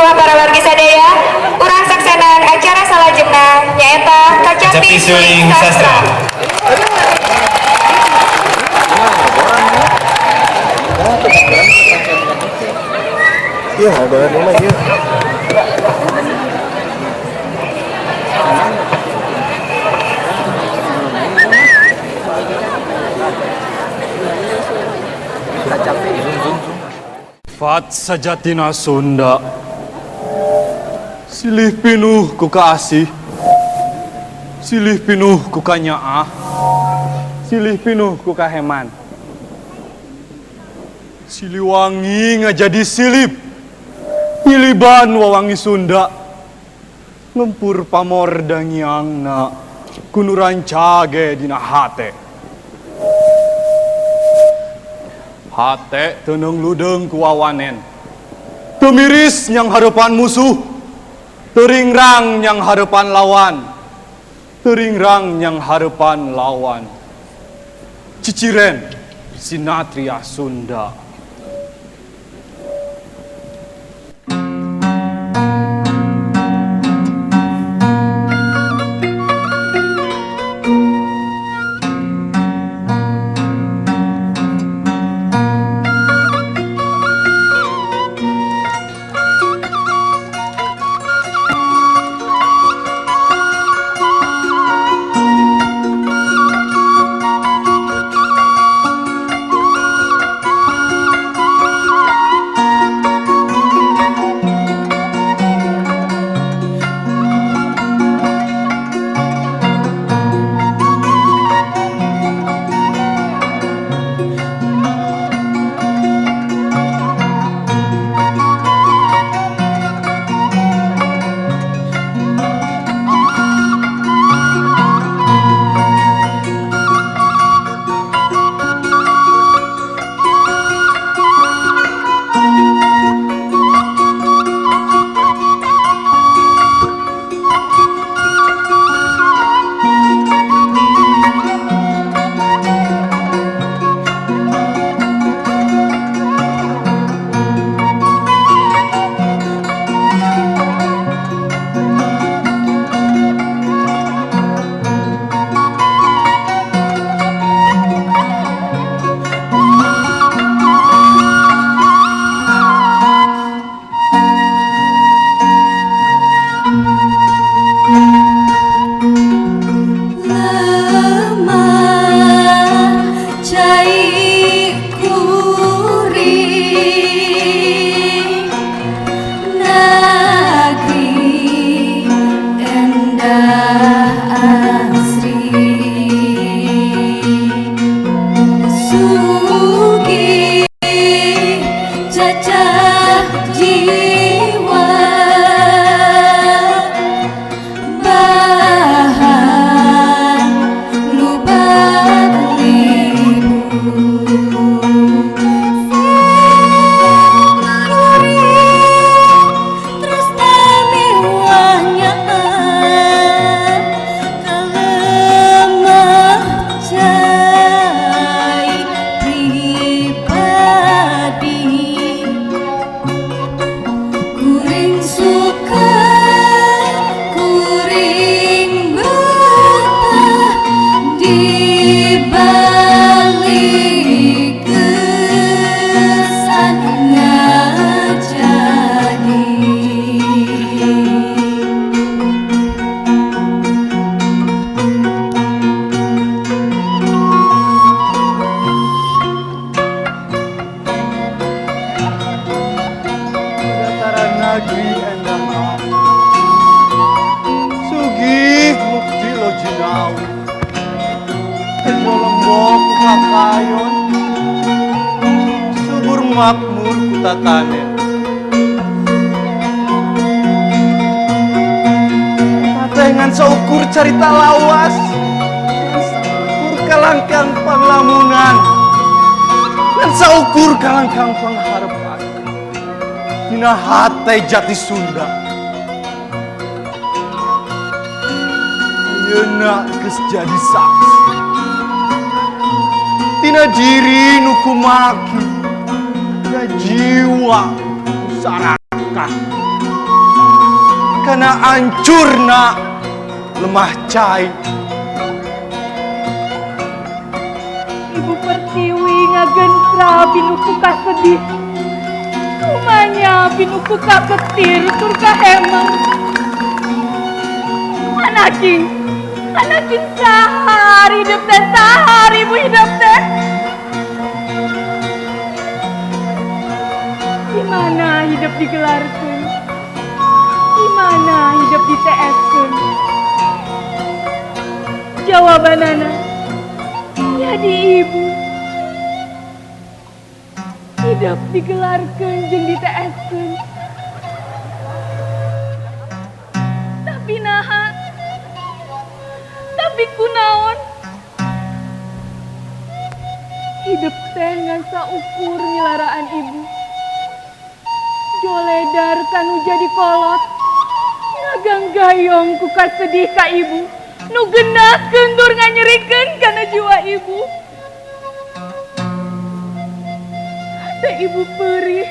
saha para wargi sadaya, urang saksanan acara salajengna nyaeta Kacapi Suling Sastra. Iya, ada lagi. Fat sajatina Sunda, silih pinuh ku kaasih, silih pinuh ku kanyaah, silih pinuh ku kaheman. Siliwangi ngajadi silip, nyiliban wawangi Sunda, ngempur pamor dangiangna, kunuran cage dina hate. Hate teneng ludeng kuwawanen, temiris yang harapan musuh, teringrang yang harapan lawan, teringrang yang harapan lawan. Ciciren sinatria Sunda. Makmur kutatane dengan seukur cerita lawas, seukur kalangkang panglamunan, dan seukur kalangkang pangharapan dina hate jati Sunda. Yeuna geus jadi saksi tina diri nukumaki jiwa masyarakat karena hancurna lemah cai. Ibu Pertiwi ngagentra binuku kasedih. Kumanya binuku kaketir surga hemang. Anaking sahari hidup teh, sahari ibu hidup teh. Gimana hidup digelarkeun? Gimana hidup diteeskeun? Jawabanana jadi ibu. Hidup digelarkeun jeung diteeskeun. Tapi naha? Tapi kunaon? Hidup teh ngan saukur nilaraan ibu. Joledar kanu jadi kolot, ngagang-gayong ku kasedih ka ibu. Nu genah kendur nganyerikeun kana jiwa ibu. Teh ibu perih.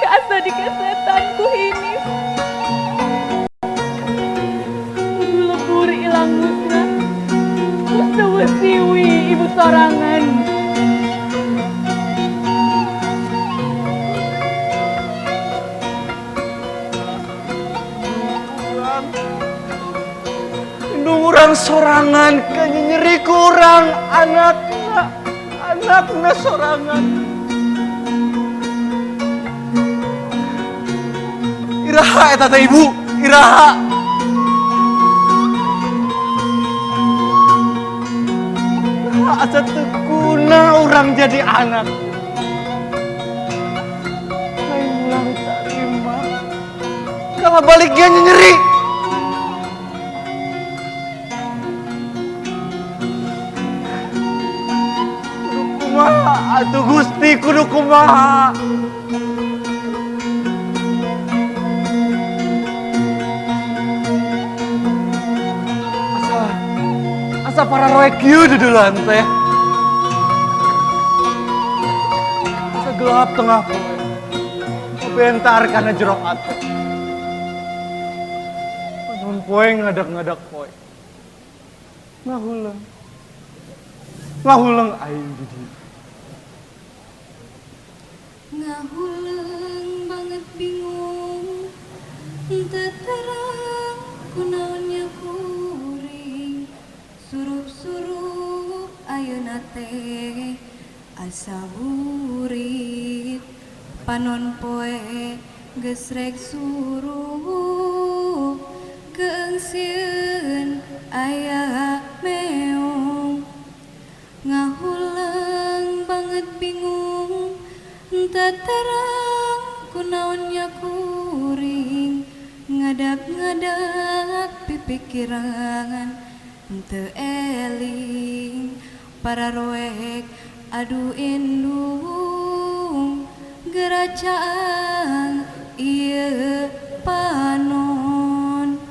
Asa dikesetan ku ini. Lebur ilang musna. Useusiwi ibu sorangan. Orang sorangan kayaknya nyeri kurang anaknya sorangan. Iraha eta teh ibu, iraha. Asa teu kuna urang jadi anak. Lain ulang tarima. Kalau baliknya nyeri. Atuh Gusti kudu kumaha. Asa para roek kieu dedelan teh. Asa gelap tengah poe. Bentar kana jero ate. Panon poe ngadak-ngadak poe. Ngahuleung aing di dieu. Ngahuleung banget bingung, teu terang kunaonnya kuring. Surup-surup ayeuna teh asa burit. Panon poe geus rek surup, keungsieun aya meong. Ngahuleung banget bingung, teu terang kunaonnya kuring. Ngadak-ngadak pipikiran teu eling. Para roek adu indung, geracaan ieu panon.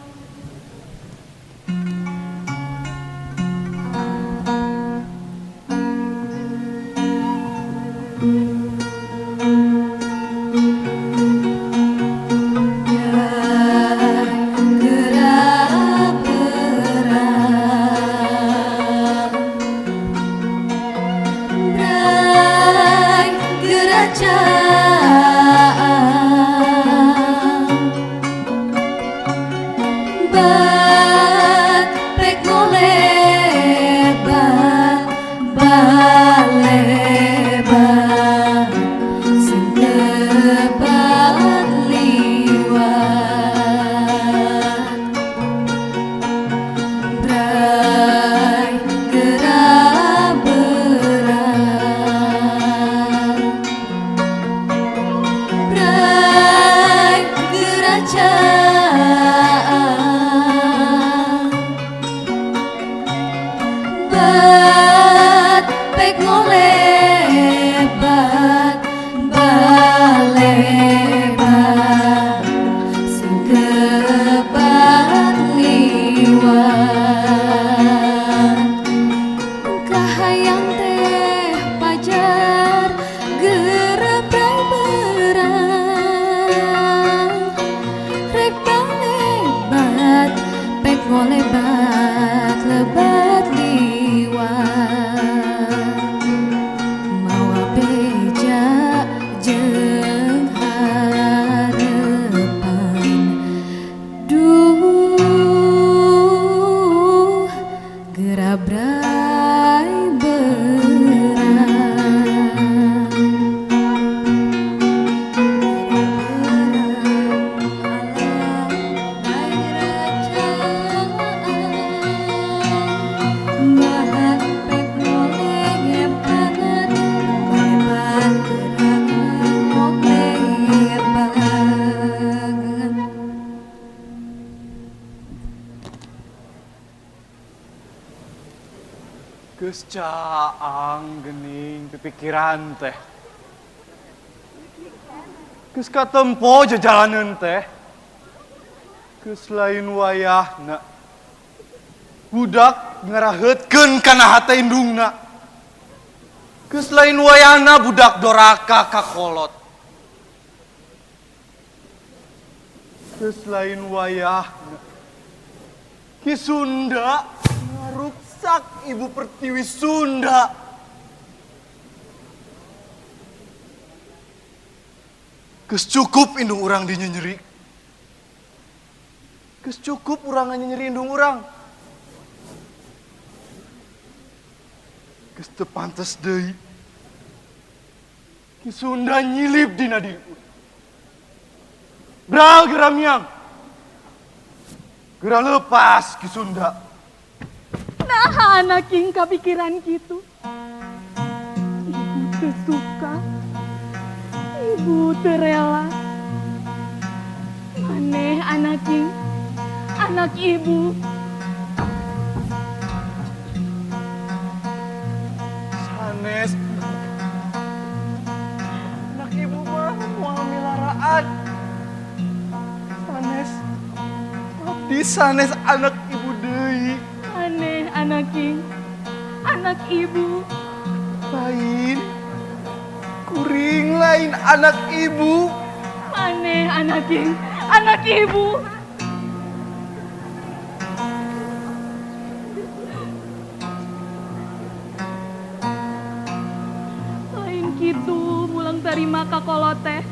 Geus caang gening pipikiran teh. Geus katempo jajalaneun teh. Geus lain wayahna. Budak ngaraheutkeun kana hate indungna. Geus lain wayahna budak doraka kakolot. Geus lain wayahna Ki Sunda ngaruksak Ibu Pertiwi Sunda. Geus cukup indung urang dinyenyeri. Geus cukup urang nyeri indung urang. Geus teu pantes deui Ki Sunda nyilip dina diri urang. Bral geramiang. Gera lepas Ki Sunda. Nah anak king kapikiran gitu. Ibu teu suka. Ibu teu rela. Maneh anak king. Anak ibu. Sanes. Anak ibu mah moal milaraan. Sanes. Abdi sanes anak ibu deui. Aneh anak king. Anak ibu. Lain. Kuring lain anak ibu. Aneh anak king. Anak ibu. Lain gitu mulang tarima kakolot teh.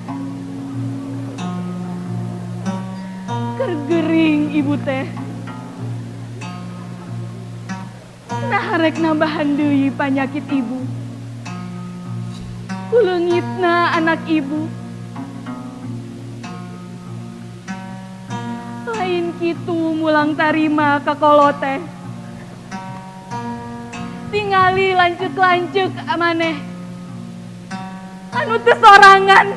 Kergering ibu teh. Nah rek nambahan deui panyakit ibu. Kuleungitna anak ibu. Lain kitu mulang tarima kakolot teh. Tingali lanceuk-lanceuk maneh. Anu teu sorangan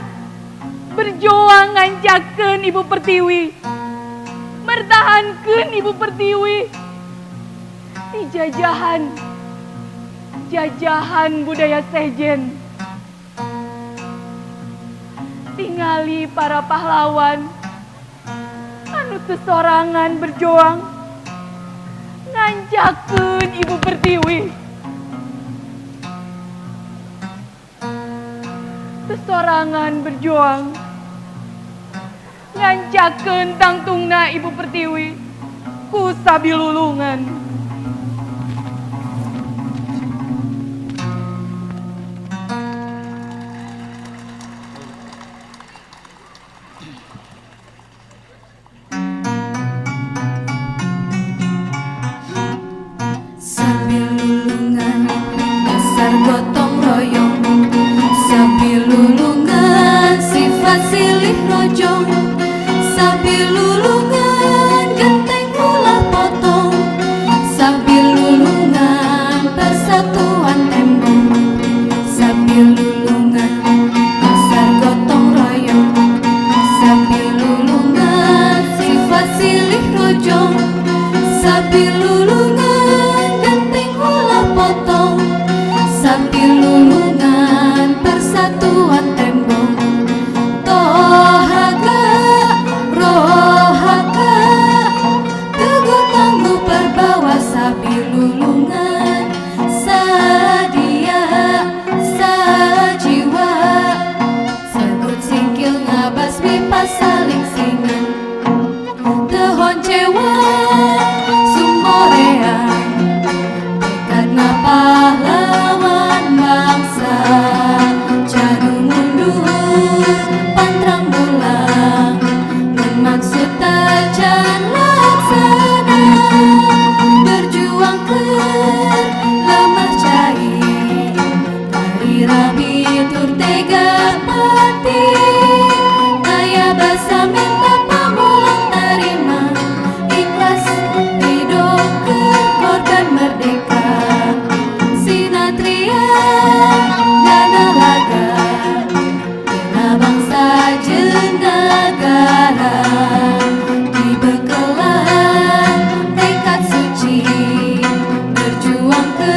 berjuang ngancakeun Ibu Pertiwi. Mertahankeun Ibu Pertiwi. Di jajahan budaya sejen. Tingali para pahlawan anu teu sorangan berjuang ngancakeun Ibu Pertiwi. Teu sorangan berjuang ngancakeun tangtungna Ibu Pertiwi ku sabilulungan. Berjuang ke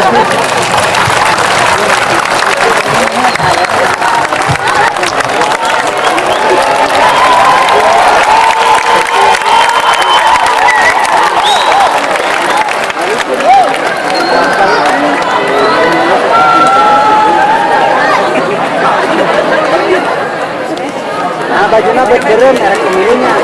Nah, bajunya buat beren, merek pemilunya.